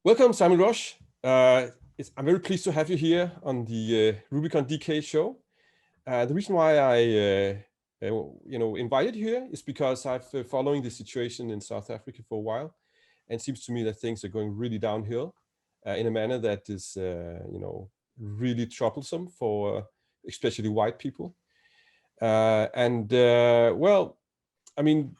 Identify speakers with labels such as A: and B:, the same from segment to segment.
A: Welcome, Simon Roche. I'm very pleased to have you here on the Rubicon DK show. The reason why I invited you here is because I've been following the situation in South Africa for a while, and it seems to me that things are going really downhill in a manner that is, really troublesome for especially white people. Well, I mean,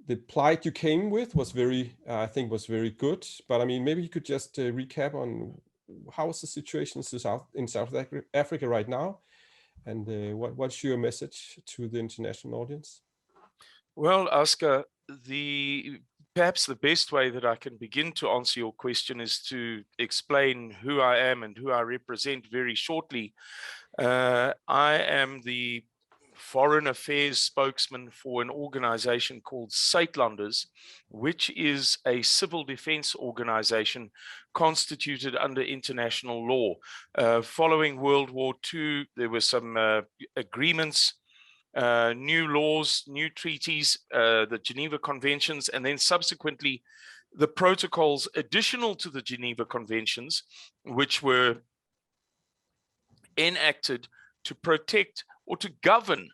A: the plight you came with was I think was very good. But I mean, maybe you could just recap on how is the situation in South Africa right now, and what's your message to the international audience?
B: Well, Oscar, perhaps the best way that I can begin to answer your question is to explain who I am and who I represent very shortly. I am the foreign affairs spokesman for an organization called Suidlanders, which is a civil defense organization constituted under international law. Following World War II, there were some agreements, new laws, new treaties, the Geneva Conventions, and then subsequently the protocols additional to the Geneva Conventions, which were enacted to protect or to govern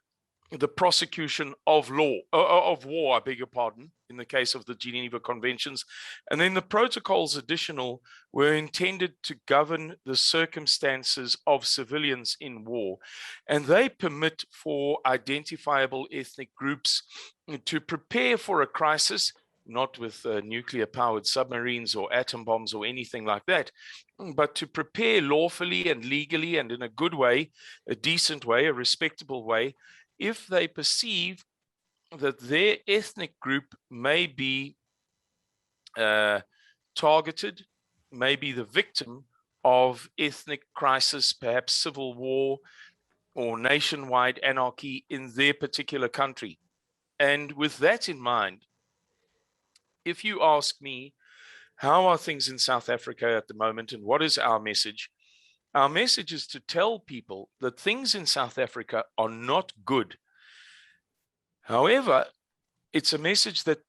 B: the prosecution of war, I beg your pardon, in the case of the Geneva Conventions. And then the protocols additional were intended to govern the circumstances of civilians in war. And they permit for identifiable ethnic groups to prepare for a crisis, not with nuclear-powered submarines or atom bombs or anything like that, but to prepare lawfully and legally and in a good way, a decent way, a respectable way, if they perceive that their ethnic group may be targeted, may be the victim of ethnic crisis, perhaps civil war or nationwide anarchy in their particular country. And with that in mind, if you ask me, how are things in South Africa at the moment and what is our message? Our message is to tell people that things in South Africa are not good. However, it's a message that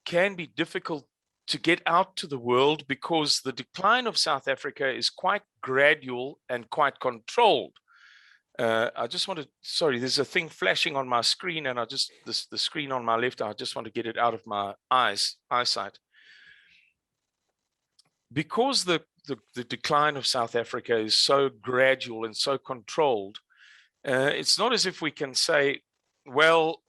B: can be difficult to get out to the world because the decline of South Africa is quite gradual and quite controlled. I just want to, sorry, there's a thing flashing on my screen and the screen on my left, I just want to get it out of my eyesight. Because the decline of South Africa is so gradual and so controlled, it's not as if we can say, well,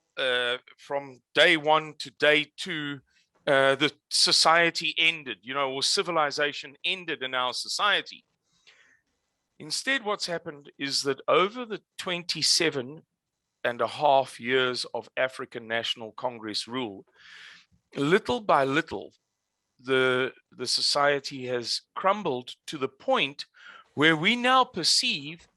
B: from day one to day two, the society ended, or civilization ended in our society. Instead, what's happened is that over the 27.5 years of African National Congress rule, little by little, the society has crumbled to the point where we now perceive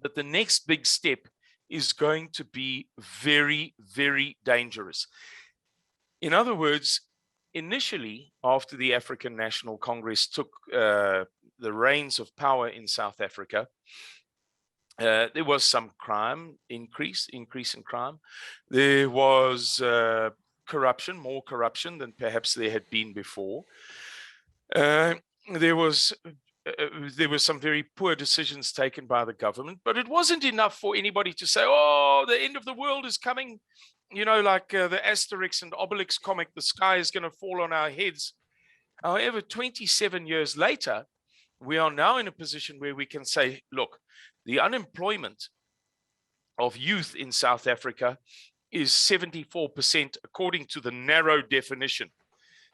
B: that the next big step is going to be very, very dangerous. In other words, initially, after the African National Congress took the reins of power in South Africa, there was some crime, increase in crime. There was corruption, more corruption than perhaps there had been before. There were some very poor decisions taken by the government, but it wasn't enough for anybody to say, oh, the end of the world is coming, like the Asterix and Obelix comic, the sky is going to fall on our heads. However, 27 years later, we are now in a position where we can say, look, the unemployment of youth in South Africa is 74% according to the narrow definition.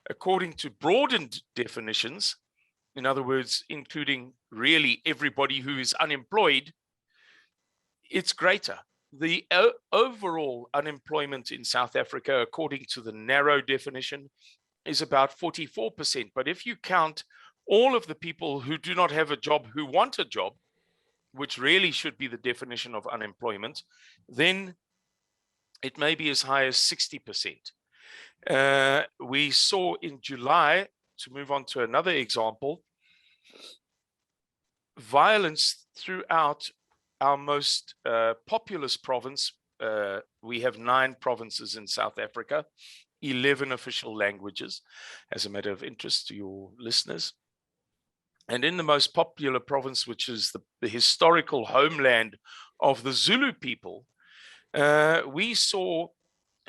B: According to broadened definitions, in other words, including really everybody who is unemployed, it's greater. The overall unemployment in South Africa, according to the narrow definition, is about 44%. But if you count all of the people who do not have a job, who want a job, which really should be the definition of unemployment, then it may be as high as 60%. We saw in July, to move on to another example, violence throughout our most populous province. We have 9 provinces in South Africa. 11 official languages, as a matter of interest to your listeners. And in the most popular province, which is the historical homeland of the Zulu people, we saw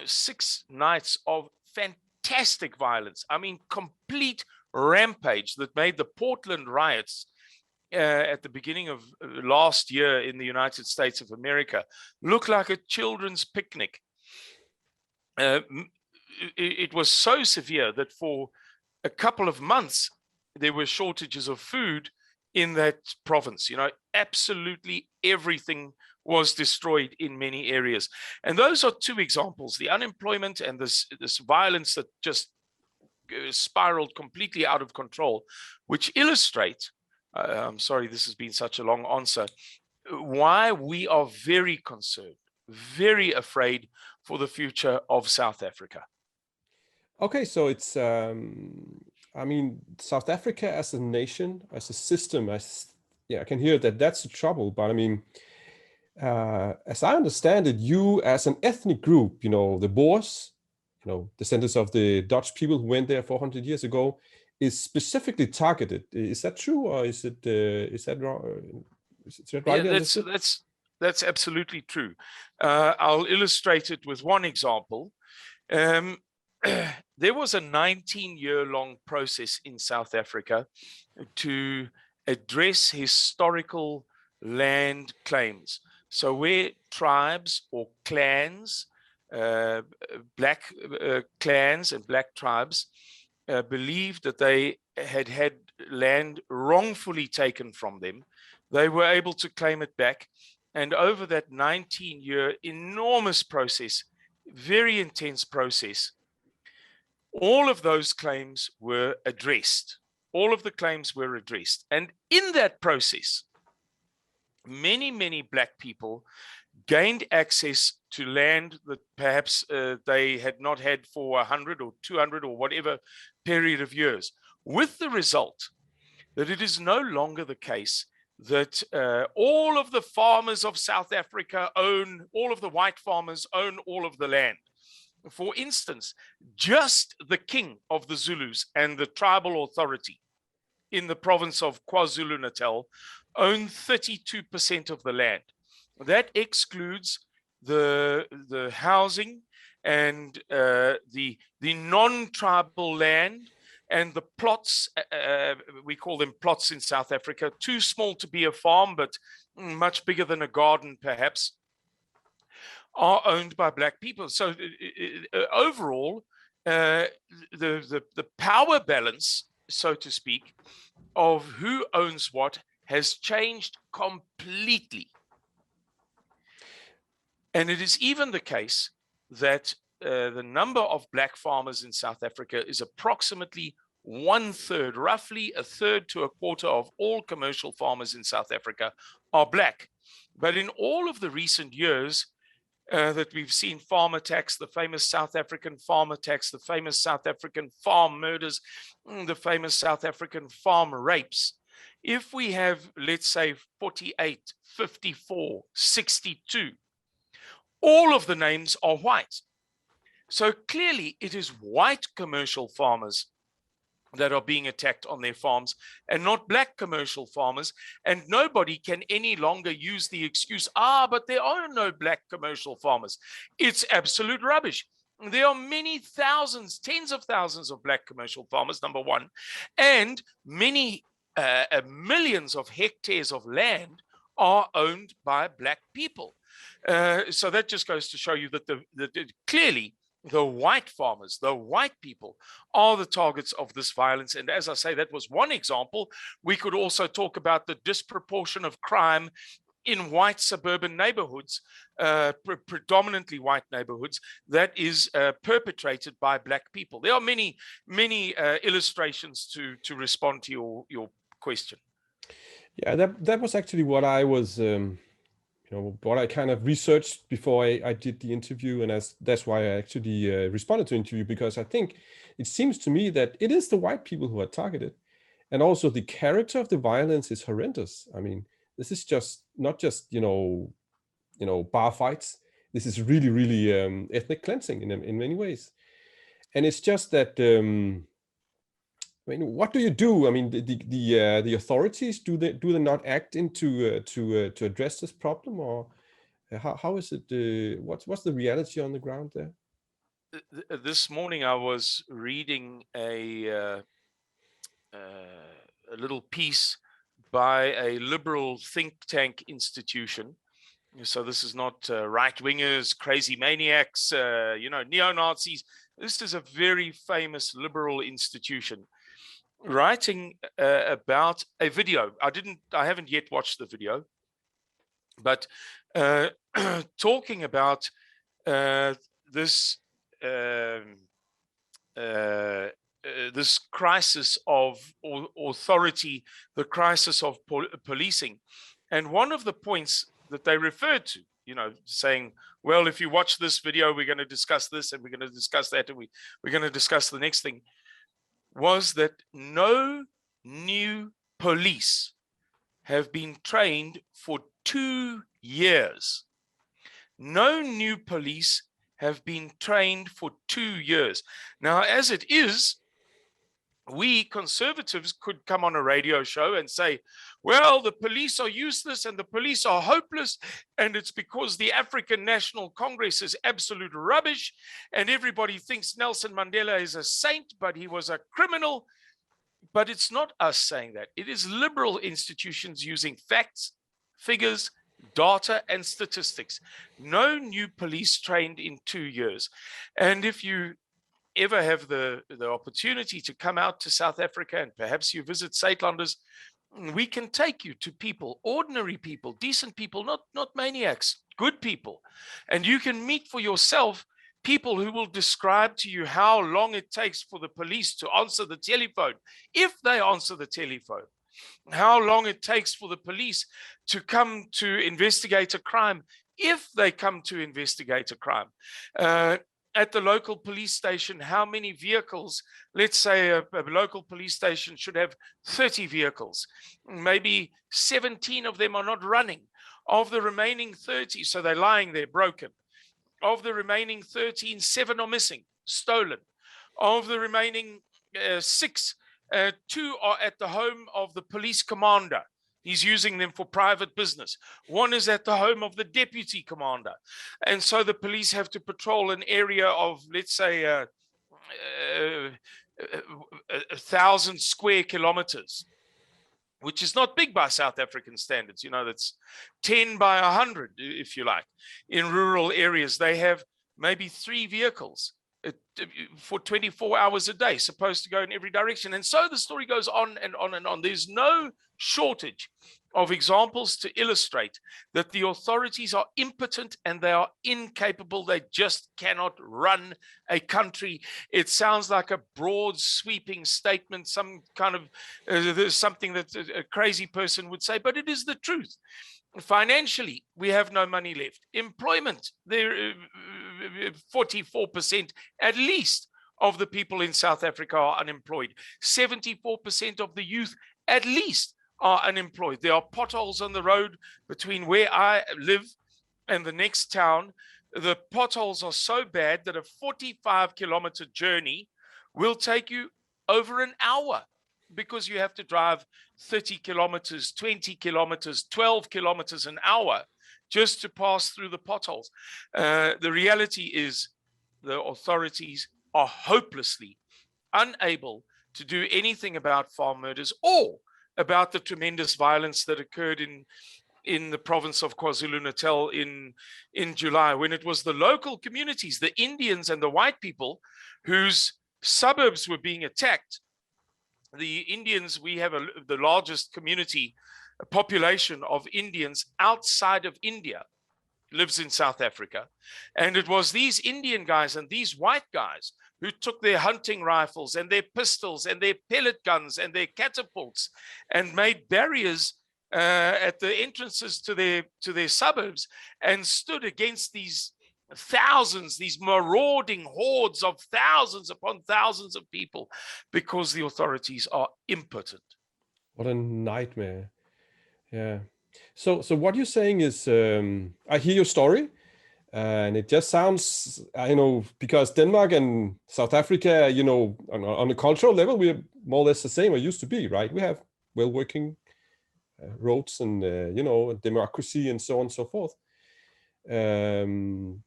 B: 6 nights of fantastic violence. I mean, complete rampage that made the Portland riots at the beginning of last year in the United States of America look like a children's picnic. It was so severe that for a couple of months, there were shortages of food in that province. You know, absolutely everything was destroyed in many areas. And those are 2 examples, the unemployment and this violence that just spiraled completely out of control, which illustrate, I'm sorry, this has been such a long answer, why we are very concerned, very afraid for the future of South Africa.
A: Okay, so it's, I mean, South Africa as a nation, as a system, I can hear that that's the trouble. But I mean, as I understand it, you as an ethnic group, you know, the Boers, you know, descendants of the Dutch people who went there 400 years ago, is specifically targeted. Is that true, or is that wrong? Is that right?
B: Yeah, that's absolutely true. I'll illustrate it with one example. There was a 19-year-long process in South Africa to address historical land claims. So where tribes or clans, black clans and black tribes believed that they had had land wrongfully taken from them, they were able to claim it back. And over that 19-year enormous process, very intense process, all of those claims were addressed. All of the claims were addressed. And in that process, many, many black people gained access to land that perhaps they had not had for 100 or 200 or whatever period of years, with the result that it is no longer the case that all of the farmers of South Africa own, all of the white farmers own all of the land. For instance, just the king of the Zulus and the tribal authority in the province of KwaZulu-Natal own 32% of the land. That excludes the housing and the non-tribal land and the plots. We call them plots in South Africa, too small to be a farm, but much bigger than a garden, perhaps, are owned by black people. So overall, the power balance, so to speak, of who owns what has changed completely. And it is even the case that the number of black farmers in South Africa is approximately 1/3, roughly 1/3 to 1/4 of all commercial farmers in South Africa are black. But in all of the recent years that we've seen farm attacks, the famous South African farm attacks, the famous South African farm murders, the famous South African farm rapes, if we have, let's say, 48, 54, 62, all of the names are white. So clearly it is white commercial farmers that are being attacked on their farms and not black commercial farmers. And nobody can any longer use the excuse, but there are no black commercial farmers. It's absolute rubbish. There are many thousands, tens of thousands of black commercial farmers, number one, and many millions of hectares of land are owned by black people. So that just goes to show you that clearly the white farmers, the white people, are the targets of this violence. And as I say, that was one example. We could also talk about the disproportion of crime in white suburban neighborhoods, predominantly white neighborhoods, that is perpetrated by black people. There are many, many illustrations to respond to your question.
A: Yeah, that was actually what I was, what I kind of researched before I did the interview, and that's why I actually responded to the interview, because I think it seems to me that it is the white people who are targeted, and also the character of the violence is horrendous. I mean, this is just not just bar fights. This is really, really ethnic cleansing in many ways. and it's just that. I mean, what do you do? I mean, the authorities, do they not act into to address this problem, or how is it? What's the reality on the ground there?
B: This morning I was reading a little piece by a liberal think tank institution. So this is not right-wingers, crazy maniacs, neo-Nazis. This is a very famous liberal institution writing about a video. I haven't yet watched the video, but talking about this this crisis of authority, the crisis of policing. And one of the points that they referred to, saying, well, if you watch this video, we're going to discuss this, and we're going to discuss that, and we're going to discuss the next thing, was that no new police have been trained for 2 years. No new police have been trained for 2 years. Now, as it is, we conservatives could come on a radio show and say, well, the police are useless and the police are hopeless, and it's because the African National Congress is absolute rubbish, and everybody thinks Nelson Mandela is a saint, but he was a criminal. But it's not us saying that. It is liberal institutions using facts, figures, data, and statistics. No new police trained in 2 years. And if you ever have the opportunity to come out to South Africa, and perhaps you visit Suidlanders, we can take you to people, ordinary people, decent people, not maniacs, good people. And you can meet for yourself people who will describe to you how long it takes for the police to answer the telephone, if they answer the telephone, how long it takes for the police to come to investigate a crime, if they come to investigate a crime. At the local police station, how many vehicles, let's say a local police station should have 30 vehicles, maybe 17 of them are not running. Of the remaining 30, so they're lying there broken. Of the remaining 13, 7 are missing, stolen. Of the remaining 6, 2 are at the home of the police commander. He's using them for private business. 1 is at the home of the deputy commander. And so the police have to patrol an area of, let's say, 1,000 square kilometers, which is not big by South African standards. That's 10 by 100, if you like. In rural areas, they have maybe 3 vehicles for 24 hours a day, supposed to go in every direction. And so the story goes on and on and on. There's no shortage of examples to illustrate that the authorities are impotent and they are incapable. They just cannot run a country. It sounds like a broad sweeping statement, some kind of something that a crazy person would say, but it is the truth. Financially, we have no money left. Employment, 44% at least of the people in South Africa are unemployed. 74% of the youth at least are unemployed. There are potholes on the road between where I live and the next town. The potholes are so bad that a 45-kilometer journey will take you over an hour, because you have to drive 30 kilometers, 20 kilometers, 12 kilometers an hour just to pass through the potholes. The reality is the authorities are hopelessly unable to do anything about farm murders or about the tremendous violence that occurred in the province of KwaZulu-Natal in July, when it was the local communities, the Indians and the white people, whose suburbs were being attacked. The Indians, we have the largest community, a population of Indians outside of India lives in South Africa. And it was these Indian guys and these white guys who took their hunting rifles and their pistols and their pellet guns and their catapults and made barriers at the entrances to their suburbs and stood against these thousands, these marauding hordes of thousands upon thousands of people, because the authorities are impotent.
A: What a nightmare. Yeah. So what you're saying is, I hear your story, And it just sounds, because Denmark and South Africa, on a cultural level, we're more or less the same or used to be, right? We have well-working roads and, democracy and so on and so forth.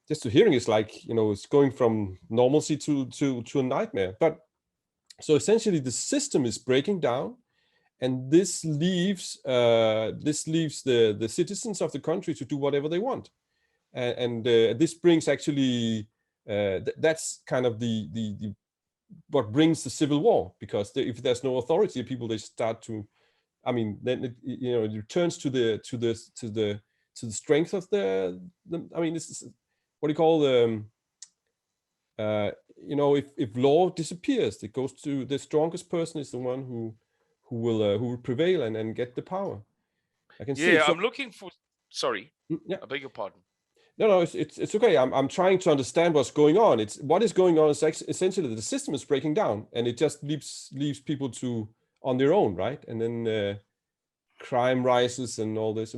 A: Just to hearing is like, it's going from normalcy to a nightmare. But so essentially the system is breaking down, and this leaves the citizens of the country to do whatever they want. And this brings actually that's kind of the what brings the civil war, because if there's no authority, people, they start to, then it returns to the strength of the this is what do you call if law disappears, it goes to the strongest person is the one who will prevail and get the power. I can see.
B: Yeah,
A: So,
B: I'm looking for. Sorry,
A: yeah.
B: I beg your pardon.
A: No, it's okay. I'm trying to understand what's going on. What is going on is essentially the system is breaking down, and it just leaves people on their own, right? And then crime rises and all this.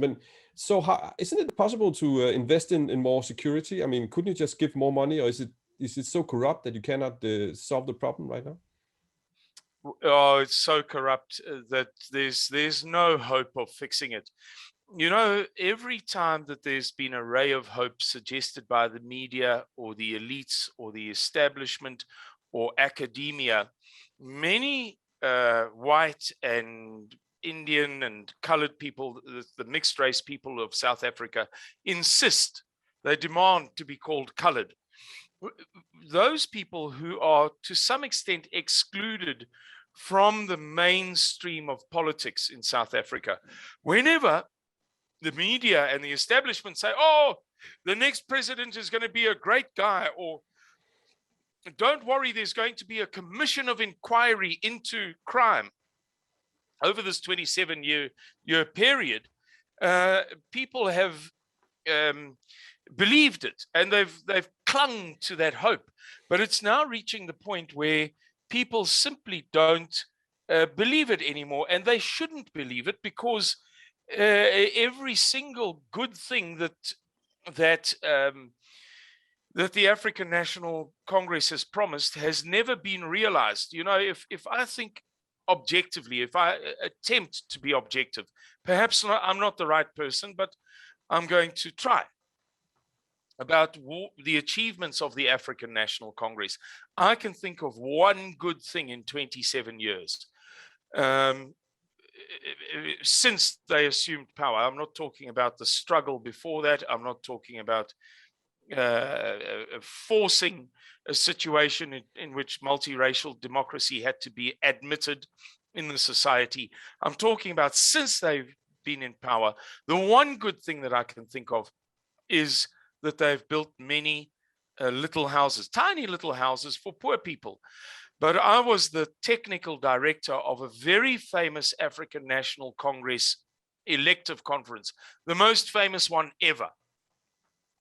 A: So isn't it possible to invest in more security? Couldn't you just give more money, or is it so corrupt that you cannot solve the problem right now?
B: Oh, it's so corrupt that there's no hope of fixing it. Every time that there's been a ray of hope suggested by the media or the elites or the establishment or academia, many white and Indian and colored people, the mixed race people of South Africa, insist, they demand to be called colored. Those people who are to some extent excluded from the mainstream of politics in South Africa, whenever the media and the establishment say, oh, the next president is going to be a great guy, or don't worry, there's going to be a commission of inquiry into crime over this 27-year period, people have believed it, and they've clung to that hope. But it's now reaching the point where people simply don't believe it anymore, and they shouldn't believe it, because every single good thing that the African National Congress has promised has never been realized. If I think objectively, if I attempt to be objective, perhaps I'm not the right person, but I'm going to try, about the achievements of the African National Congress. I can think of one good thing in 27 years. Since they assumed power. I'm not talking about the struggle before that. I'm not talking about forcing a situation in which multiracial democracy had to be admitted in the society. I'm talking about since they've been in power. The one good thing that I can think of is that they've built many little houses, tiny little houses for poor people. But I was the technical director of a very famous African National Congress elective conference, the most famous one ever.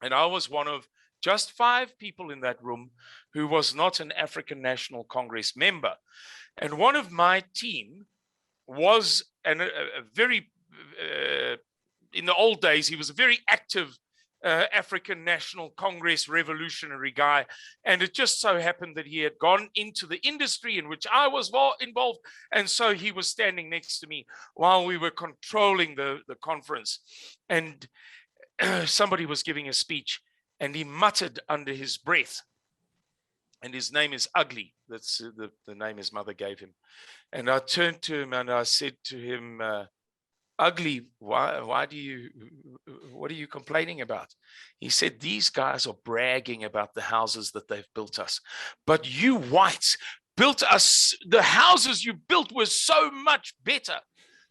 B: And I was one of just 5 people in that room who was not an African National Congress member. And one of my team was a very, in the old days, he was a very active African National Congress revolutionary guy. And it just so happened that he had gone into the industry in which I was involved. And so he was standing next to me while we were controlling the conference. And somebody was giving a speech, and he muttered under his breath, and his name is Ugly. That's the name his mother gave him. And I turned to him and I said to him, Ugly, what are you complaining about? He said, these guys are bragging about the houses that they've built us. But you whites built us, the houses you built were so much better.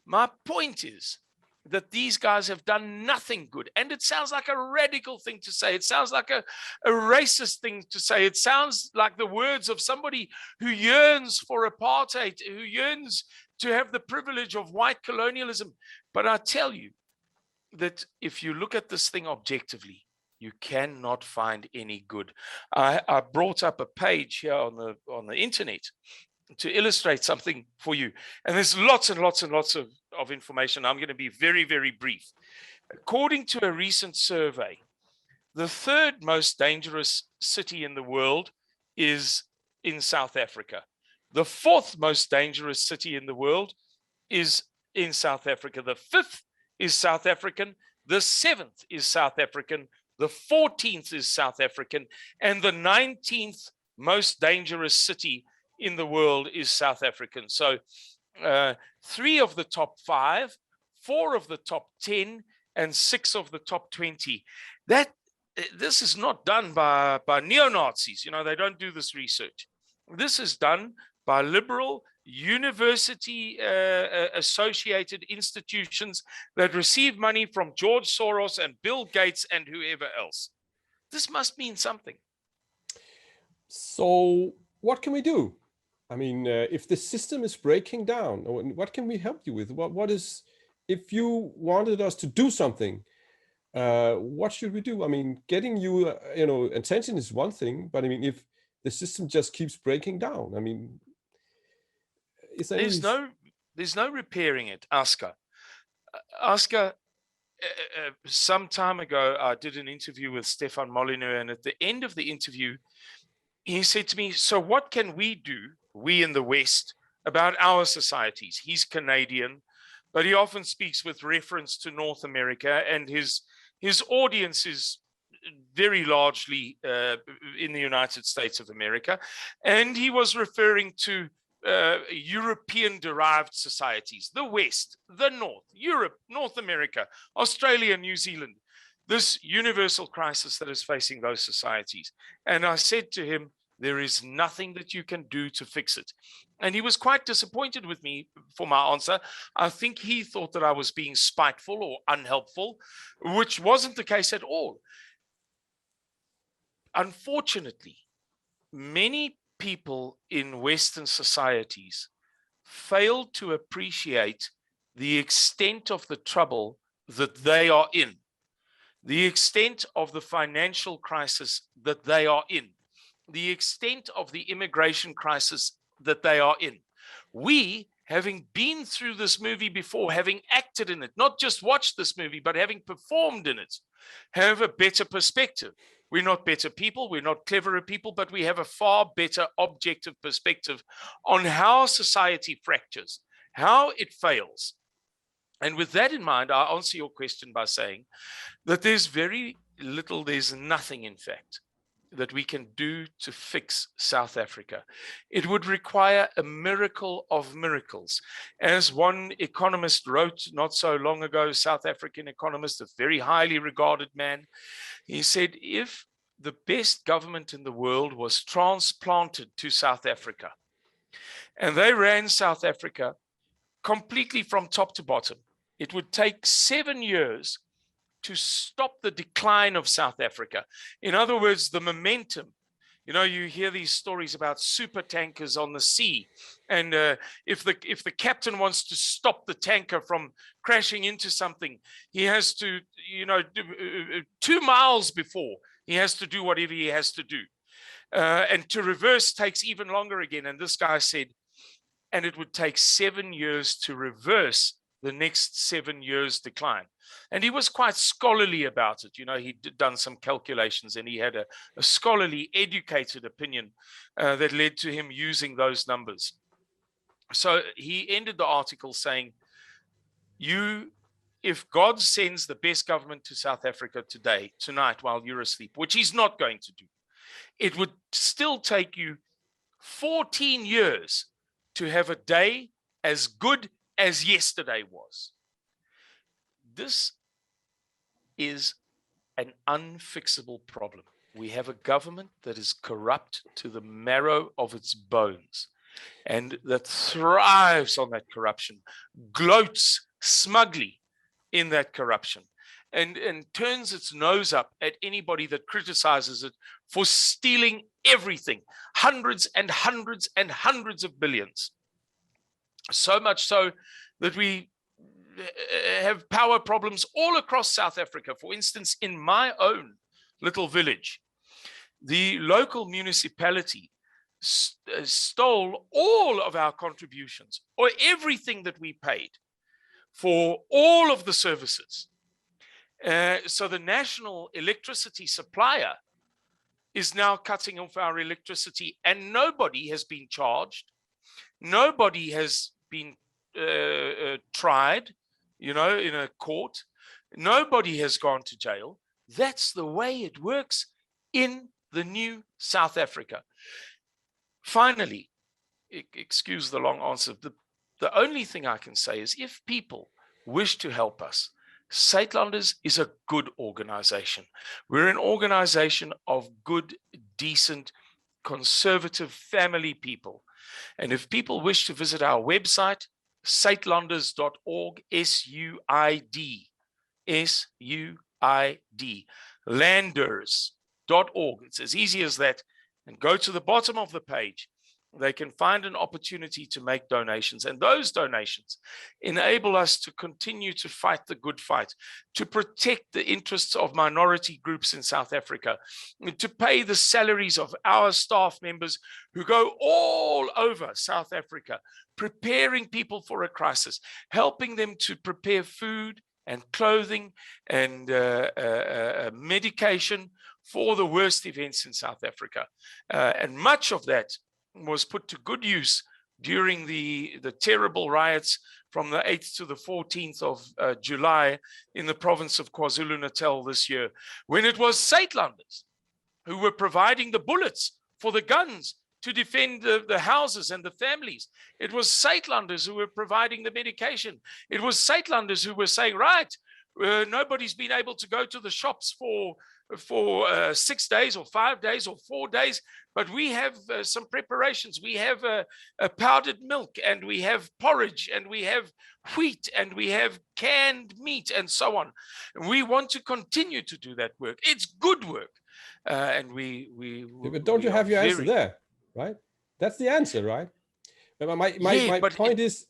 B: My point is that these guys have done nothing good. And it sounds like a radical thing to say. It sounds like a racist thing to say. It sounds like the words of somebody who yearns for apartheid, who yearns to have the privilege of white colonialism. But I tell you that if you look at this thing objectively, you cannot find any good. I brought up a page here on the internet to illustrate something for you. And there's lots and lots and lots of information. I'm going to be very, very brief. According to a recent survey, The third most dangerous city in the world is in South Africa. The fourth most dangerous city in the world is in South Africa. The fifth is South African. The seventh is South African. The 14th is South African. And the 19th most dangerous city in the world is South African. So 3 of the top 5, 4 of the top 10, and 6 of the top 20. This is not done by neo-Nazis. You know, they don't do this research. This is done by liberal university associated institutions that receive money from George Soros and Bill Gates and whoever else. This must mean something.
A: So what can we do? I mean, if the system is breaking down, what can we help you with? What is, if you wanted us to do something, what should we do? I mean, getting you, attention is one thing, but I mean, if the system just keeps breaking down, I mean,
B: there's no repairing it, Oscar. Oscar, some time ago, I did an interview with Stefan Molyneux, and at the end of the interview, he said to me, so what can we do, we in the West, about our societies? He's Canadian, but he often speaks with reference to North America, and his audience is very largely in the United States of America. And he was referring to European-derived societies, the West, the North, Europe, North America, Australia, New Zealand, this universal crisis that is facing those societies. And I said to him, there is nothing that you can do to fix it. And he was quite disappointed with me for my answer. I think he thought that I was being spiteful or unhelpful, which wasn't the case at all. Unfortunately, many people in Western societies fail to appreciate the extent of the trouble that they are in, the extent of the financial crisis that they are in, the extent of the immigration crisis that they are in. We, having been through this movie before, having acted in it, not just watched this movie, but having performed in it, have a better perspective. We're not better people, we're not cleverer people, but we have a far better objective perspective on how society fractures, how it fails. And with that in mind, I'll answer your question by saying that there's very little, there's nothing, in fact, that we can do to fix South Africa. It would require a miracle of miracles. As one economist wrote not so long ago, South African economist, a very highly regarded man, he said, if the best government in the world was transplanted to South Africa, and they ran South Africa completely from top to bottom, it would take 7 years to stop the decline of South Africa. In other words, the momentum. You know, you hear these stories about super tankers on the sea, and if the captain wants to stop the tanker from crashing into something, he has to, 2 miles before, he has to do whatever he has to do. And to reverse takes even longer again. And this guy said, and it would take 7 years to reverse the next 7 years decline. And he was quite scholarly about it. You know, he'd done some calculations, and he had a scholarly, educated opinion that led to him using those numbers. So he ended the article saying, if God sends the best government to South Africa tonight, while you're asleep, which he's not going to do, it would still take you 14 years to have a day as good as yesterday was. This is an unfixable problem. We have a government that is corrupt to the marrow of its bones, and that thrives on that corruption, gloats smugly in that corruption, and turns its nose up at anybody that criticizes it for stealing everything, hundreds and hundreds and hundreds of billions. So much so that we have power problems all across South Africa. For instance, in my own little village, the local municipality stole all of our contributions, or everything that we paid for all of the services. So the national electricity supplier is now cutting off our electricity, and nobody has been charged. Nobody has been tried, in a court. Nobody has gone to jail. That's the way it works in the new South Africa. Finally, excuse the long answer. The only thing I can say is if people wish to help us, Suidlanders is a good organization. We're an organization of good, decent, conservative family people. And if people wish to visit our website, suidlanders.org, SUID, landers.org. It's as easy as that. And go to the bottom of the page. They can find an opportunity to make donations, and those donations enable us to continue to fight the good fight, to protect the interests of minority groups in South Africa, to pay the salaries of our staff members who go all over South Africa, preparing people for a crisis, helping them to prepare food and clothing and medication for the worst events in South Africa. And much of that was put to good use during the terrible riots from the 8th to the 14th of July in the province of KwaZulu-Natal this year, when it was Suidlanders who were providing the bullets for the guns to defend the houses and the families. It was Suidlanders who were providing the medication. It was Suidlanders who were saying, right, nobody's been able to go to the shops for 6 days or 5 days or 4 days, but we have some preparations. We have powdered milk, and we have porridge, and we have wheat, and we have canned meat, and so on. We want to continue to do that work. It's good work, and
A: but don't you have your answer there, right? That's the answer, right? My point is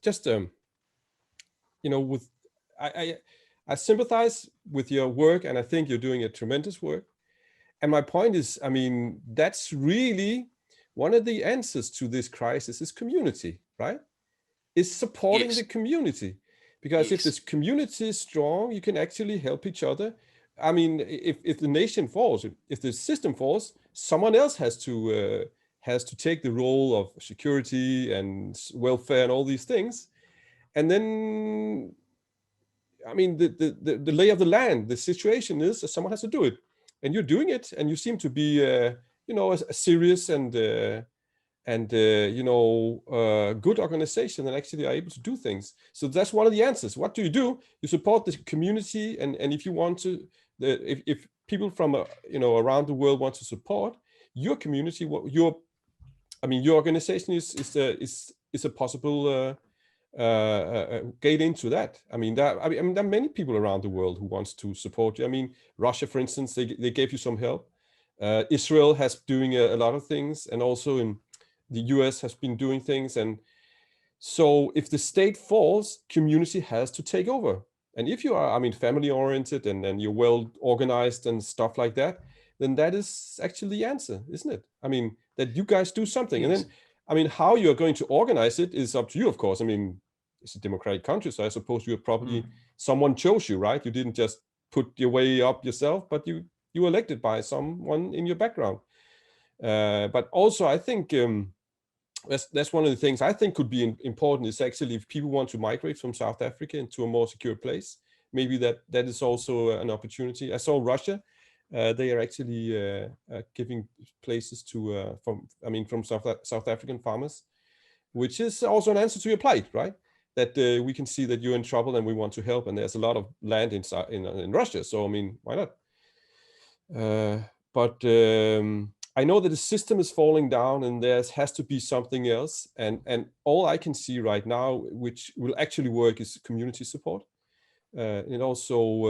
A: just with I sympathize with your work, and I think you're doing a tremendous work. And my point is, I mean, that's really one of the answers to this crisis is community, right? Is supporting the community. Because if this community is strong, you can actually help each other. I mean, if the nation falls, if the system falls, someone else has to take the role of security and welfare and all these things. And then, I mean, the lay of the land, the situation is that someone has to do it, and you're doing it, and you seem to be, a serious and good organization that actually are able to do things. So that's one of the answers. What do? You support the community, and if you want to, if people from around the world want to support your community, your organization is a possible. Gate into that. I mean, there are many people around the world who wants to support you. I mean, Russia, for instance, they gave you some help. Israel has doing a lot of things, and also in the US has been doing things. And so if the state falls, community has to take over. And if you are, family oriented and you're well organized and stuff like that, then that is actually the answer, isn't it? I mean, that you guys do something. Yes. And then, how you're going to organize it is up to you, of course. I mean, it's a democratic country, so I suppose you probably someone chose you, right? You didn't just put your way up yourself, but you were elected by someone in your background. But also, I think that's one of the things I think could be important is actually if people want to migrate from South Africa into a more secure place, maybe that is also an opportunity. I saw Russia. They are actually giving places to from South African farmers, which is also an answer to your plight, right? That we can see that you're in trouble and we want to help, and there's a lot of land in Russia. So why not? But I know that the system is falling down, and there has to be something else. And all I can see right now, which will actually work, is community support. It also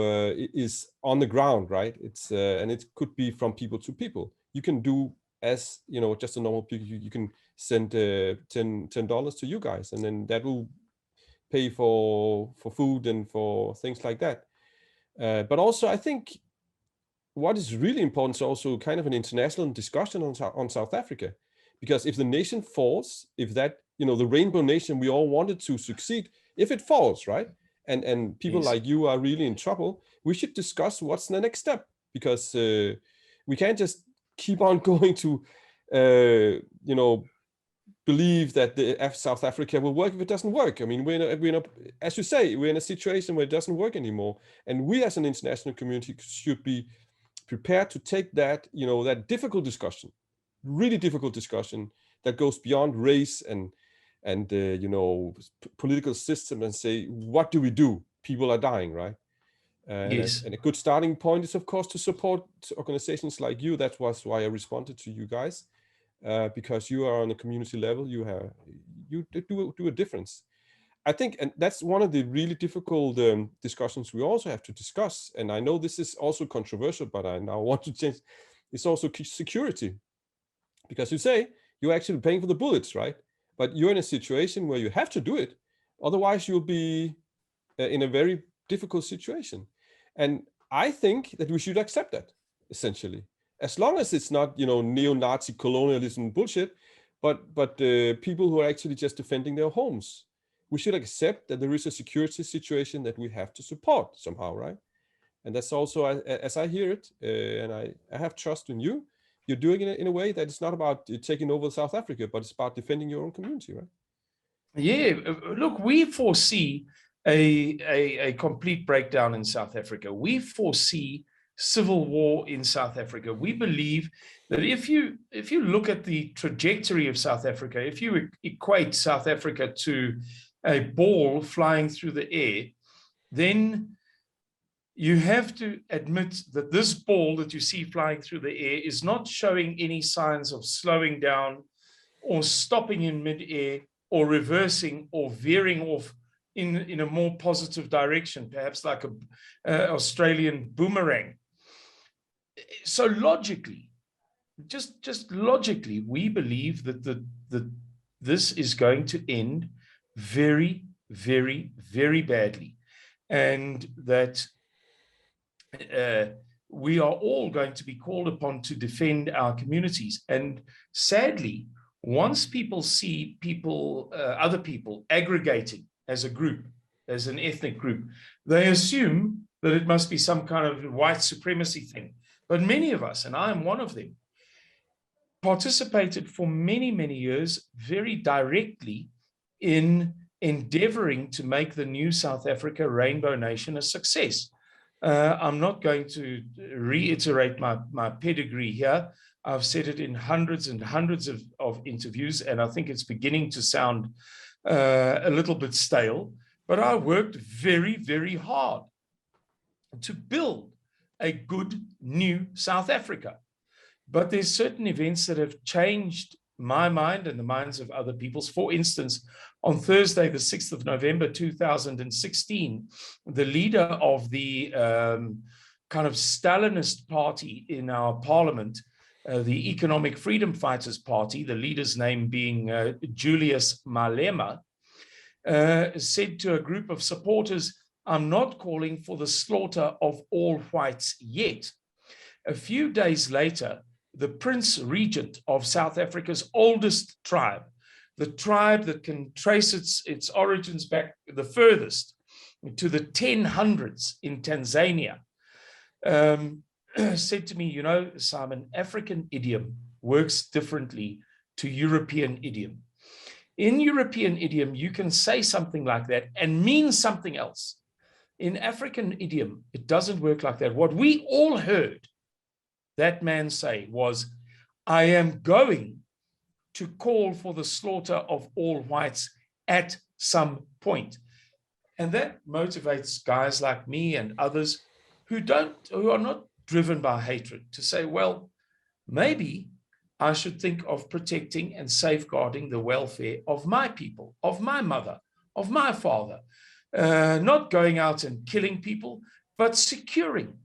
A: is on the ground, right? It's and it could be from people to people. You can do as just a normal people. You can send $10 to you guys, and then that will pay for food and for things like that. But also, I think what is really important is also kind of an international discussion on South Africa, because if the nation falls, if that the rainbow nation we all wanted to succeed, if it falls, right? and people like you are really in trouble, we should discuss what's the next step, because we can't just keep on going to, believe that the South Africa will work if it doesn't work. I mean, as you say, we're in a situation where it doesn't work anymore, and we as an international community should be prepared to take that, that difficult discussion, really difficult discussion that goes beyond race and political system, and say, what do we do? People are dying, right?
B: Yes.
A: And a good starting point is, of course, to support organizations like you. That was why I responded to you guys, because you are on a community level. You do a difference, I think, and that's one of the really difficult discussions we also have to discuss. And I know this is also controversial, but I now want to change. It's also security, because you say you're actually paying for the bullets, right? But you're in a situation where you have to do it, otherwise you'll be in a very difficult situation. And I think that we should accept that, essentially, as long as it's not, neo-Nazi colonialism bullshit, but people who are actually just defending their homes. We should accept that there is a security situation that we have to support somehow, right? And that's also, as I hear it, and I have trust in you, you're doing it in a way that it's not about taking over South Africa, but it's about defending your own community, right?
B: Yeah, look, we foresee a complete breakdown in South Africa. We foresee civil war in South Africa. We believe that if you look at the trajectory of South Africa, if you equate South Africa to a ball flying through the air, then you have to admit that this ball that you see flying through the air is not showing any signs of slowing down or stopping in midair or reversing or veering off in a more positive direction, perhaps like a Australian boomerang. So logically, just logically, we believe that this is going to end very, very, very badly, and that we are all going to be called upon to defend our communities. And sadly, once people see other people aggregating as a group, as an ethnic group, they assume that it must be some kind of white supremacy thing. But many of us, and I am one of them, participated for many, many years very directly in endeavoring to make the new South Africa Rainbow Nation a success. I'm not going to reiterate my pedigree here. I've said it in hundreds and hundreds of interviews, and I think it's beginning to sound a little bit stale, but I worked very, very hard to build a good new South Africa. But there's certain events that have changed my mind and the minds of other people's. For instance, on Thursday, the 6th of November, 2016, the leader of the kind of Stalinist party in our parliament, the Economic Freedom Fighters Party, the leader's name being Julius Malema, said to a group of supporters, "I'm not calling for the slaughter of all whites yet." A few days later, the Prince Regent of South Africa's oldest tribe, the tribe that can trace its origins back the furthest to the 1000s in Tanzania, said to me, Simon, African idiom works differently to European idiom. In European idiom, you can say something like that and mean something else. In African idiom, it doesn't work like that. What we all heard that man say was, "I am going to call for the slaughter of all whites at some point." And that motivates guys like me and others who are not driven by hatred to say, well, maybe I should think of protecting and safeguarding the welfare of my people, of my mother, of my father, not going out and killing people, but securing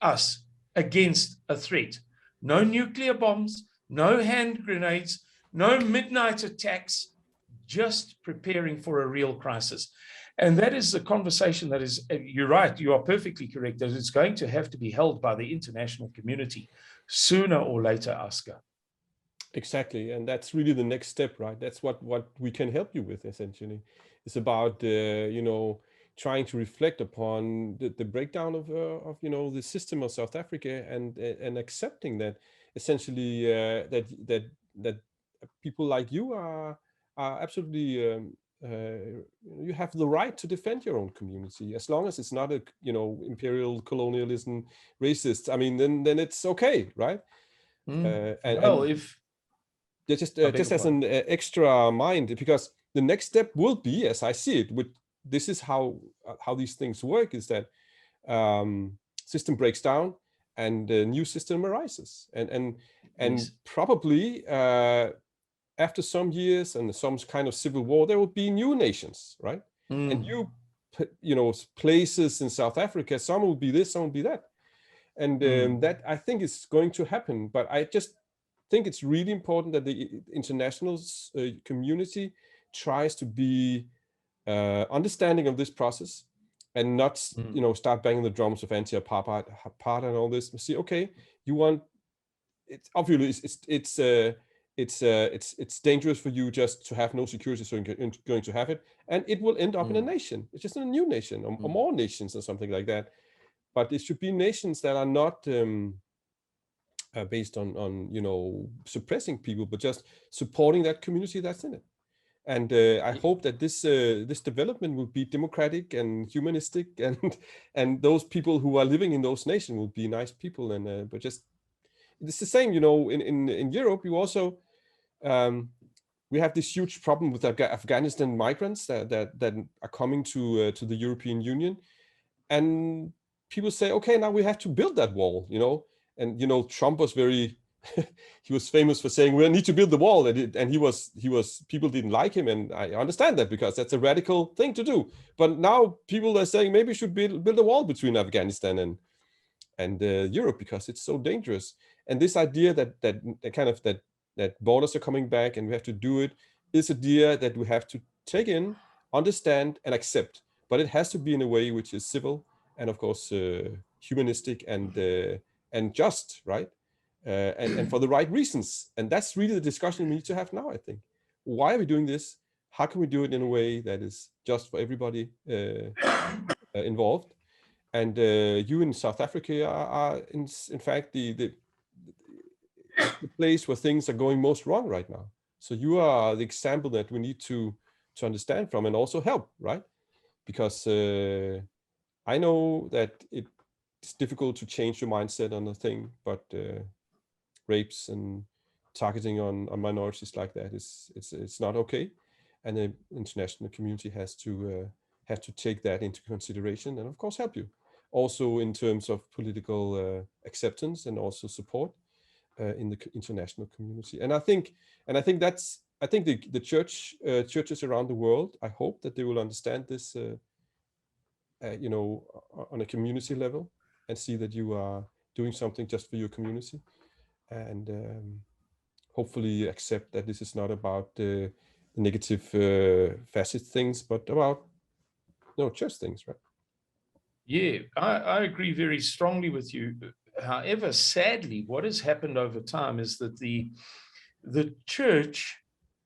B: us against a threat. No nuclear bombs, no hand grenades, no midnight attacks, just preparing for a real crisis. And that is the conversation that is, you're right, you are perfectly correct, that it's going to have to be held by the international community sooner or later, Oscar.
A: Exactly, and that's really the next step, right? That's what we can help you with, essentially. It's about trying to reflect upon the breakdown of the system of South Africa, and accepting that essentially that people like you are absolutely you have the right to defend your own community, as long as it's not a imperial colonialism racist. I mean, then it's okay, right?
C: Well, if
A: just as an extra mind, because the next step will be, as I see it, this is how these things work, is that system breaks down and a new system arises, and
C: yes.
A: probably after some years and some kind of civil war, there will be new nations, right? And places in South Africa, some will be this, some will be that, and that I think is going to happen. But I just think it's really important that the international community tries to be understanding of this process, and not start banging the drums of anti-apartheid and all this. See, okay, you want it's obviously it's dangerous for you just to have no security, so you're going to have it, and it will end up in a nation. It's just a new nation, or more nations, or something like that. But it should be nations that are not based on suppressing people, but just supporting that community that's in it. And I hope that this development will be democratic and humanistic, and those people who are living in those nations will be nice people. And but just it's the same, in Europe. You also we have this huge problem with Afghanistan migrants that are coming to the European Union, and people say, okay, now we have to build that wall, and Trump was very he was famous for saying we need to build the wall, and he was people didn't like him, and I understand that, because that's a radical thing to do. But now people are saying maybe we should build a wall between Afghanistan and Europe, because it's so dangerous. And this idea that borders are coming back and we have to do it is an idea that we have to take in, understand, and accept. But it has to be in a way which is civil and, of course, humanistic and just, right? And for the right reasons. And that's really the discussion we need to have now, I think. Why are we doing this? How can we do it in a way that is just for everybody involved? And you in South Africa are in fact, the place where things are going most wrong right now. So you are the example that we need to understand from, and also help, right? Because I know that it's difficult to change your mindset on a thing, but rapes and targeting on minorities like that it's not okay, and the international community has to take that into consideration, and of course help you also in terms of political acceptance and also support in the international community. And I think the churches around the world, I hope that they will understand this on a community level, and see that you are doing something just for your community, and hopefully accept that this is not about the negative facet things, but about just things, right?
C: Yeah, I agree very strongly with you. However, sadly, what has happened over time is that the church,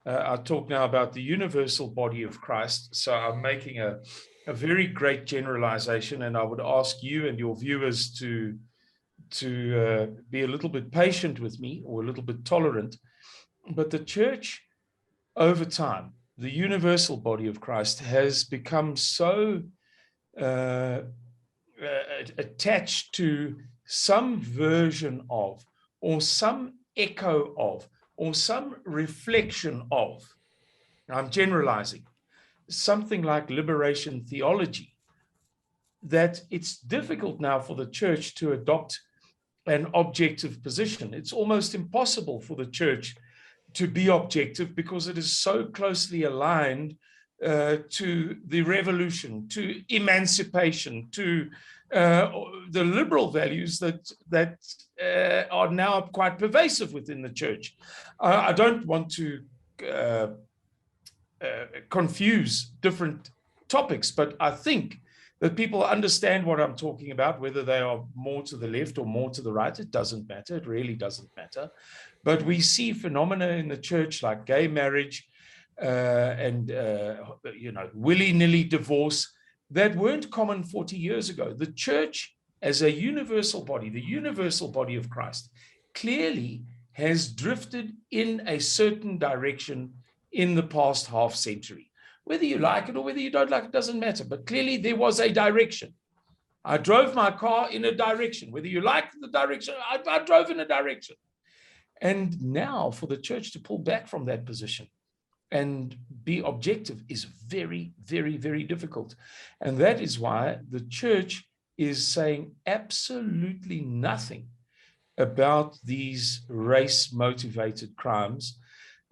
C: I talk now about the universal body of Christ, so I'm making a very great generalization, and I would ask you and your viewers to be a little bit patient with me, or a little bit tolerant. But the church, over time, the universal body of Christ, has become so attached to some version of, or some echo of, or some reflection of, I'm generalizing, something like liberation theology, that it's difficult now for the church to adopt an objective position. It's almost impossible for the church to be objective, because it is so closely aligned to the revolution, to emancipation, to the liberal values that are now quite pervasive within the church. I don't want to confuse different topics, but I think that people understand what I'm talking about, whether they are more to the left or more to the right. It doesn't matter. It really doesn't matter. But we see phenomena in the church like gay marriage, and willy-nilly divorce that weren't common 40 years ago. The church as a universal body, the universal body of Christ, clearly has drifted in a certain direction in the past half century. Whether you like it or whether you don't like it doesn't matter, but clearly there was a direction. I drove my car in a direction. Whether you like the direction, I drove in a direction. And now for the church to pull back from that position and be objective is very, very, very difficult. And that is why the church is saying absolutely nothing about these race-motivated crimes,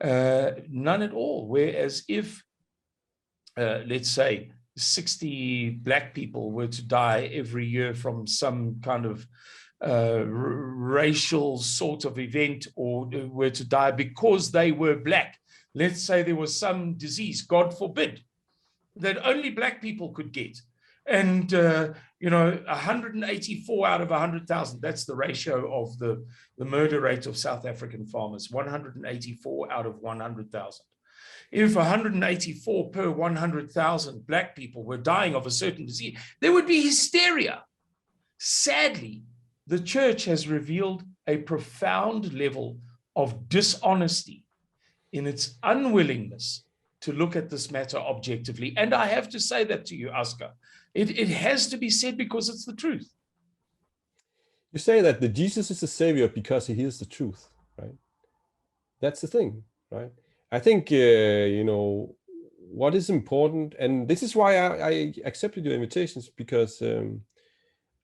C: none at all. Whereas if, let's say, 60 Black people were to die every year from some kind of racial sort of event, or were to die because they were Black, let's say there was some disease, God forbid, that only Black people could get. And, 184 out of 100,000, that's the ratio of the murder rate of South African farmers, 184 out of 100,000. If 184 per 100,000 Black people were dying of a certain disease, there would be hysteria. Sadly, the church has revealed a profound level of dishonesty in its unwillingness to look at this matter objectively. And I have to say that to you, Oscar. It has to be said because it's the truth.
A: You say that the Jesus is the savior because he hears the truth, right? That's the thing, right? I think, what is important, and this is why I accepted your invitations, because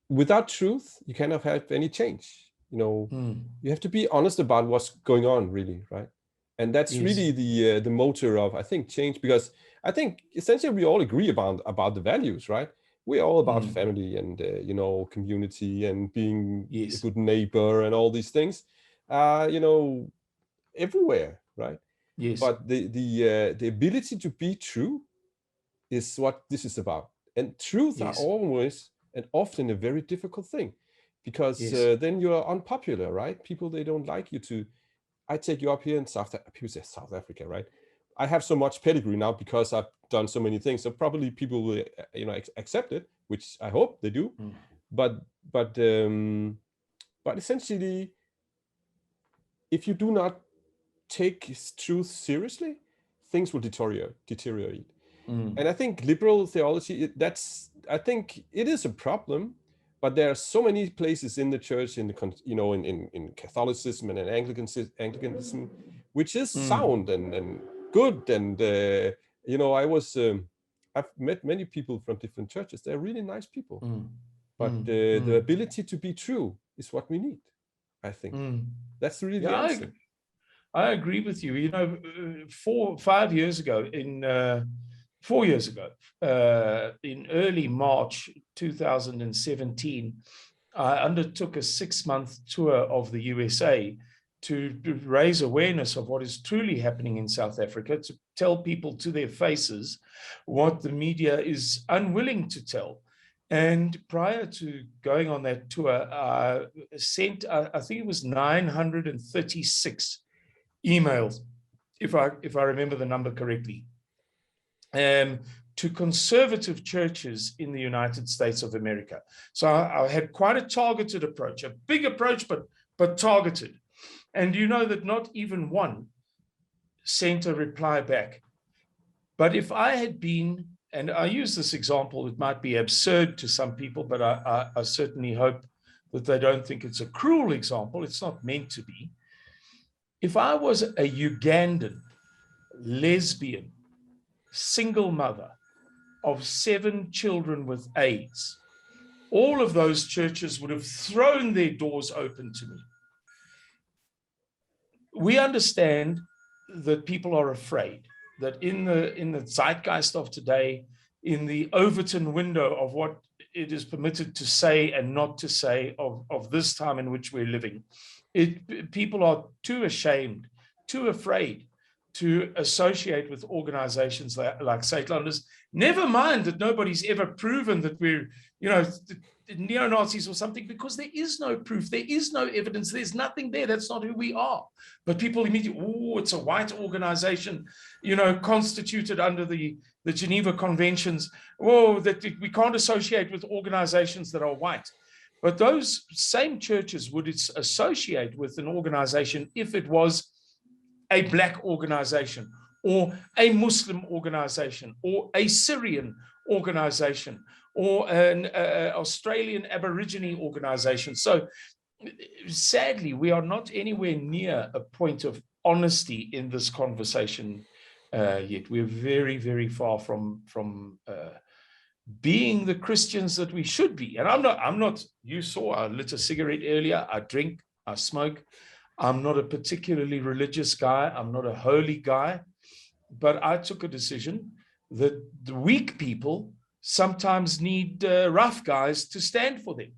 A: without truth, you cannot have any change. You have to be honest about what's going on, really, right? And that's really the motor of, I think, change, because I think essentially we all agree about the values, right? We're all about family and, community and being a good neighbor and all these things, everywhere, right?
C: Yes.
A: But the ability to be true is what this is about. And truth are always and often a very difficult thing, because then you're unpopular, right? People, they don't like you to. I take you up here in people say South Africa, right? I have so much pedigree now because I've done so many things. So probably people will, accept it, which I hope they do. But essentially, if you do not take truth seriously, things will deteriorate. And I think liberal theology, I think it is a problem. But there are so many places in the church, in Catholicism and in Anglicanism, which is sound and good. And I've met many people from different churches. They're really nice people. But the ability to be true is what we need, I think. That's really the answer.
C: I agree with you. 4 years ago, in early March 2017, I undertook a 6-month tour of the USA to raise awareness of what is truly happening in South Africa, to tell people to their faces what the media is unwilling to tell. And prior to going on that tour, I sent, I think it was 936 emails, if I remember the number correctly, to conservative churches in the United States of America. So I had quite a targeted approach, a big approach, but targeted. And you know that not even one sent a reply back. But if I had been, and I use this example, it might be absurd to some people, but I certainly hope that they don't think it's a cruel example. It's not meant to be. If I was a Ugandan, lesbian, single mother of 7 children with AIDS, all of those churches would have thrown their doors open to me. We understand that people are afraid, that in the zeitgeist of today, in the Overton window of what it is permitted to say and not to say of this time in which we're living, people are too ashamed, too afraid to associate with organizations like Suidlanders. Never mind that nobody's ever proven that we're, neo-Nazis or something, because there is no proof, there is no evidence, there's nothing there. That's not who we are. But people immediately, oh, it's a white organization, constituted under the Geneva Conventions. Oh, that we can't associate with organizations that are white. But those same churches would associate with an organization if it was a black organization, or a Muslim organization, or a Syrian organization, or an Australian Aborigine organization. So sadly, we are not anywhere near a point of honesty in this conversation yet. We're very, very far from being the Christians that we should be. And I'm not, you saw, I lit a cigarette earlier, I drink, I smoke. I'm not a particularly religious guy. I'm not a holy guy, but I took a decision that the weak people sometimes need rough guys to stand for them.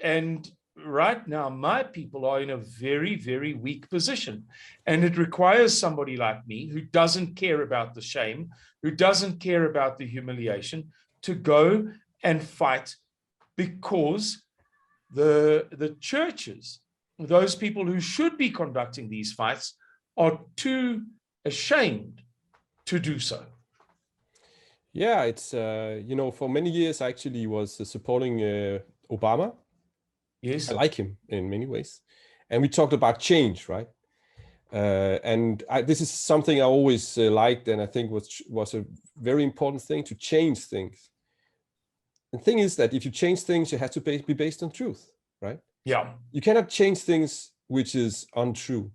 C: And right now, my people are in a very, very weak position. And it requires somebody like me who doesn't care about the shame, who doesn't care about the humiliation, to go and fight, because the churches, those people who should be conducting these fights, are too ashamed to do so.
A: Yeah, it's, for many years I actually was supporting Obama.
C: Yes.
A: I like him in many ways. And we talked about change, right? This is something I always liked, and I think was a very important thing, to change things. The thing is that if you change things, it has to be based on truth, right?
C: Yeah.
A: You cannot change things which is untrue.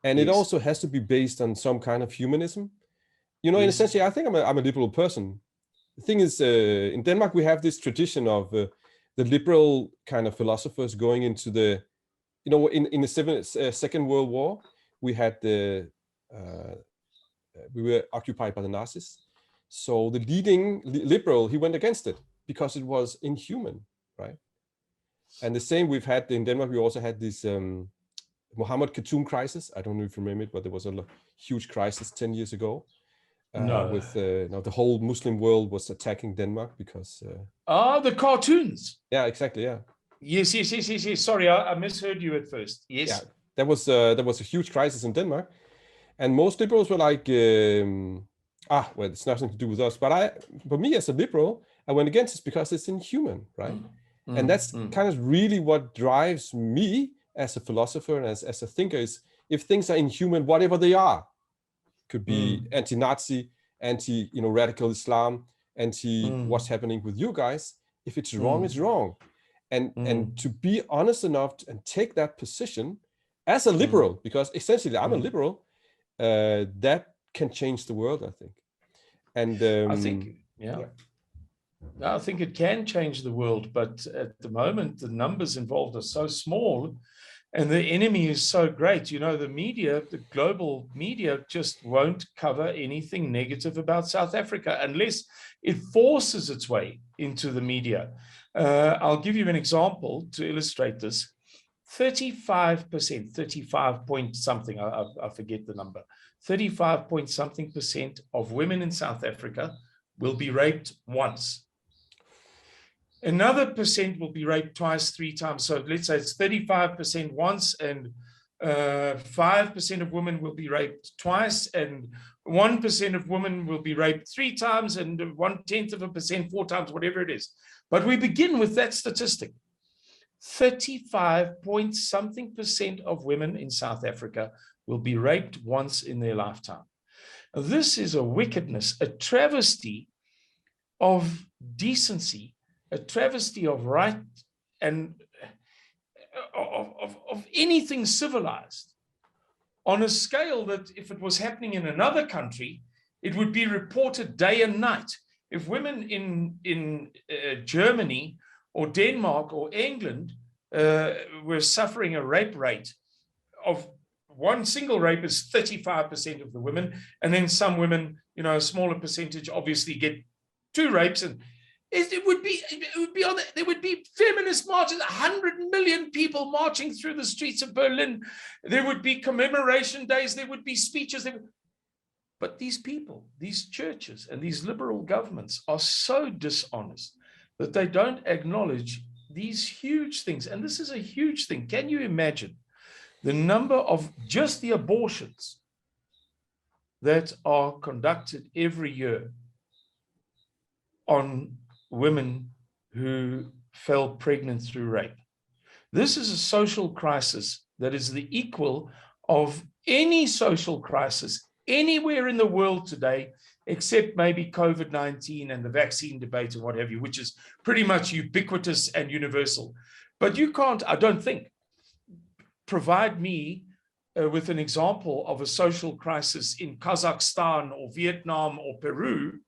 A: And
C: Yes.
A: it also has to be based on some kind of humanism. In
C: Yes.
A: essentially, I think I'm a liberal person. The thing is, in Denmark, we have this tradition of the liberal kind of philosophers going into the, in the Second World War, we had we were occupied by the Nazis. So the leading liberal, he went against it because it was inhuman, right? And the same we've had in Denmark. We also had this Mohammed Khatun crisis. I don't know if you remember it, but there was a huge crisis 10 years ago. With the whole Muslim world was attacking Denmark because
C: the cartoons.
A: Yeah, exactly. Yeah.
C: Yes. Sorry, I misheard you at first. Yes.
A: Yeah, there was a huge crisis in Denmark, and most liberals were like, well, it's nothing to do with us. But me as a liberal, I went against it because it's inhuman, right? And that's kind of really what drives me as a philosopher and as a thinker, is if things are inhuman, whatever they are. Could be anti-Nazi, radical Islam, what's happening with you guys. If it's wrong, it's wrong. And to be honest enough and take that position as a liberal, because essentially I'm a liberal, that can change the world, I think. And
C: I think, I think it can change the world, but at the moment, the numbers involved are so small. And the enemy is so great. The media, the global media, just won't cover anything negative about South Africa unless it forces its way into the media. I'll give you an example to illustrate this. 35%, 35 point something, I forget the number, 35 point something % of women in South Africa will be raped once. Another percent will be raped twice, 3 times. So let's say it's 35% once, and 5% of women will be raped twice, and 1% of women will be raped 3 times, and 0.1% 4 times, whatever it is. But we begin with that statistic. 35 point something % of women in South Africa will be raped once in their lifetime. Now, this is a wickedness, a travesty of decency, a travesty of right and of anything civilized, on a scale that if it was happening in another country, it would be reported day and night. If women in Germany or Denmark or England were suffering a rape rate of one single rape is 35% of the women, and then some women, a smaller percentage obviously get 2 rapes, and It would be there would be feminist marches, 100 million people marching through the streets of Berlin. There would be commemoration days, there would be speeches. But these people, these churches and these liberal governments are so dishonest that they don't acknowledge these huge things. And this is a huge thing. Can you imagine the number of just the abortions that are conducted every year on women who fell pregnant through rape? This is a social crisis that is the equal of any social crisis anywhere in the world today, except maybe COVID-19 and the vaccine debate and what have you, which is pretty much ubiquitous and universal. But you can't, I don't think, provide me with an example of a social crisis in Kazakhstan or Vietnam or Peru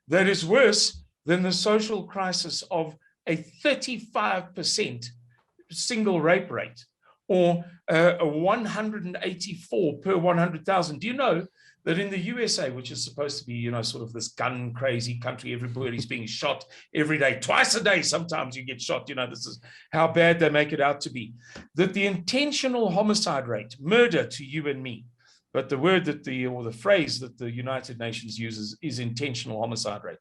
C: that is worse than the social crisis of a 35% single rape rate, or a 184 per 100,000. Do you know that in the USA, which is supposed to be, you know, sort of this gun crazy country, everybody's being shot every day, twice a day, sometimes you get shot, you know, this is how bad they make it out to be, that the intentional homicide rate, murder to you and me, but the word that or the phrase that the United Nations uses is intentional homicide rate.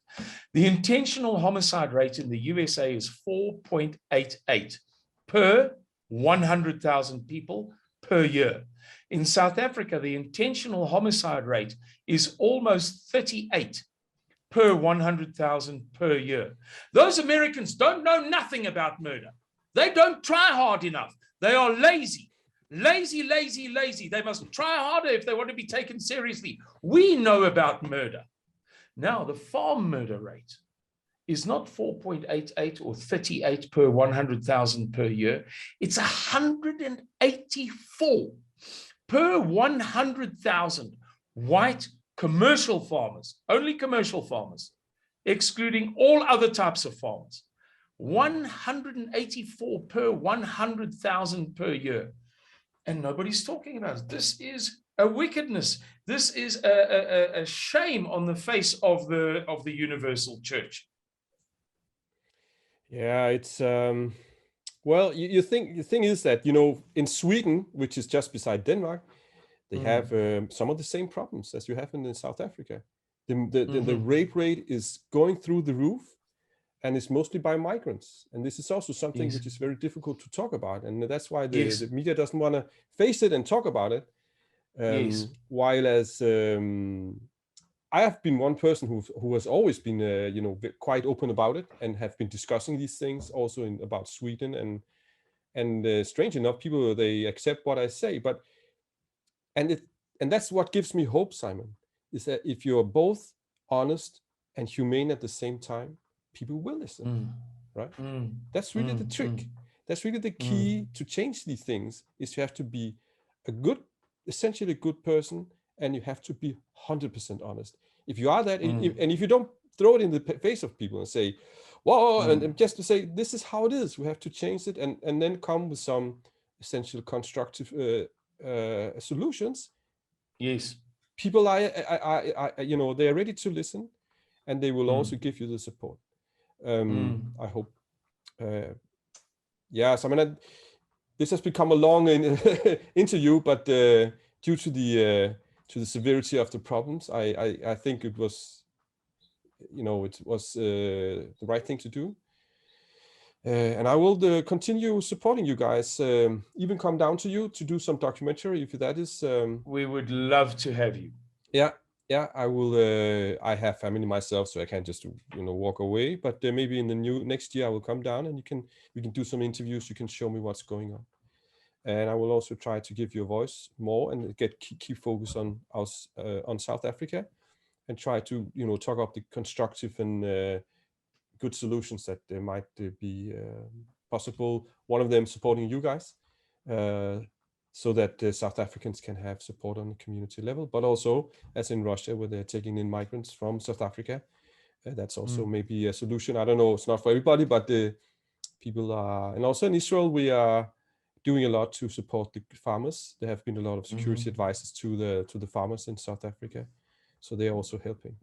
C: The intentional homicide rate in the USA is 4.88 per 100,000 people per year. In South Africa, the intentional homicide rate is almost 38 per 100,000 per year. Those Americans don't know nothing about murder. They don't try hard enough. They are lazy, lazy, lazy, lazy. They must try harder if they want to be taken seriously. We know about murder. Now, the farm murder rate is not 4.88 or 38 per 100,000 per year. It's 184 per 100,000 white commercial farmers, only commercial farmers, excluding all other types of farmers. 184 per 100,000 per year. And nobody's talking about it. This is a wickedness. This is a shame on the face of the universal church.
A: Yeah, it's well, you think the thing is that, you know, in Sweden, which is just beside Denmark, they have some of the same problems as you have in South Africa. The rape rate is going through the roof, and it's mostly by migrants. And this is also something which is very difficult to talk about, and that's why the media doesn't want to face it and talk about it. While as I have been one person who has always been, you know, quite open about it and have been discussing these things also about Sweden, and strange enough, people, they accept what I say. But and that's what gives me hope, Simon, is that if you're both honest and humane at the same time, people will listen, right? That's really the trick. That's really the key to change these things. Is you have to be essentially a good person. And you have to be 100% honest. If you are that, and if you don't throw it in the face of people and say, "Whoa," and just to say, "This is how it is. We have to change it," and then come with some essential constructive solutions.
C: Yes,
A: people are you know, they are ready to listen, and they will also give you the support. I hope. Yes, I mean, this has become a long interview, but due to the severity of the problems, I think it was, you know, it was the right thing to do. And I will continue supporting you guys, even come down to you to do some documentary if that is.
C: We would love to have you.
A: Yeah, I will. I have family myself, so I can't just, you know, walk away. But maybe in the next year I will come down, and we can do some interviews. You can show me what's going on. And I will also try to give you a voice more and keep focus on us on South Africa, and try to, you know, talk up the constructive and good solutions that there might be possible. One of them supporting you guys, so that South Africans can have support on the community level, but also as in Russia, where they're taking in migrants from South Africa. That's also maybe a solution. I don't know, it's not for everybody, but people are, and also in Israel, we are doing a lot to support the farmers. There have been a lot of security advices to the farmers in South Africa, so they're also helping.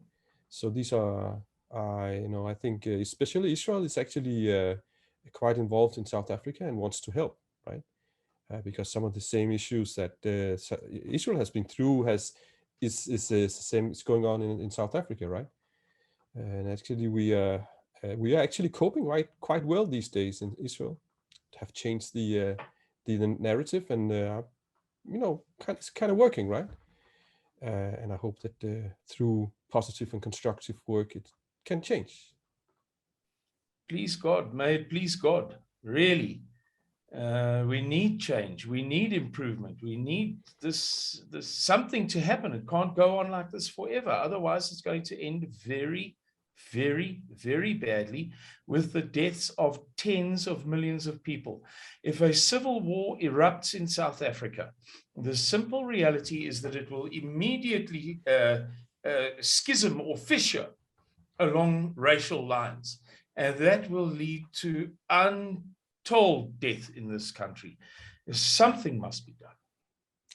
A: So these are I think especially Israel is actually quite involved in South Africa and wants to help, right? Because some of the same issues that Israel has been through is the same is going on in South Africa, right? And actually, we are actually coping quite well these days in Israel. Have changed the narrative, and it's kind of working, right? And I hope that through positive and constructive work, it can change.
C: Please God, may it please God, really. We need change. We need improvement. We need this something to happen. It can't go on like this forever. Otherwise, it's going to end very, very, very badly with the deaths of tens of millions of people. If a civil war erupts in South Africa, the simple reality is that it will immediately schism or fissure along racial lines, and that will lead to untold death in this country. Something must be done.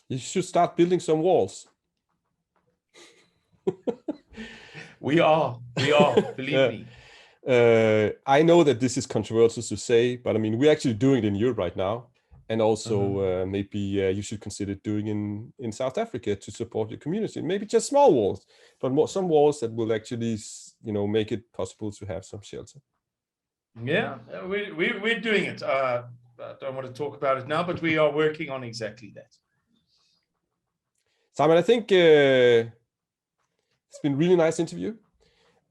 A: You should start building some walls.
C: We are, believe me.
A: I know that this is controversial to say, but I mean, we're actually doing it in Europe right now. And also maybe you should consider doing in South Africa to support your community. Maybe just small walls, but some walls that will actually, make it possible to have some shelter.
C: Yeah, we're doing it. I don't want to talk about it now, but we are working on exactly that.
A: Simon, I think it's been a really nice interview,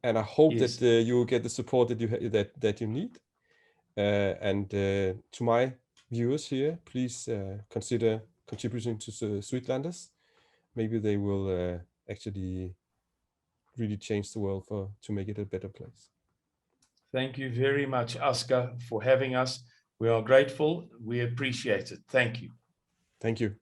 A: and I hope that you will get the support that you need. And to my viewers here, please consider contributing to the Suidlanders. Maybe they will actually really change the world to make it a better place.
C: Thank you very much, Oscar, for having us. We are grateful. We appreciate it. Thank you.
A: Thank you.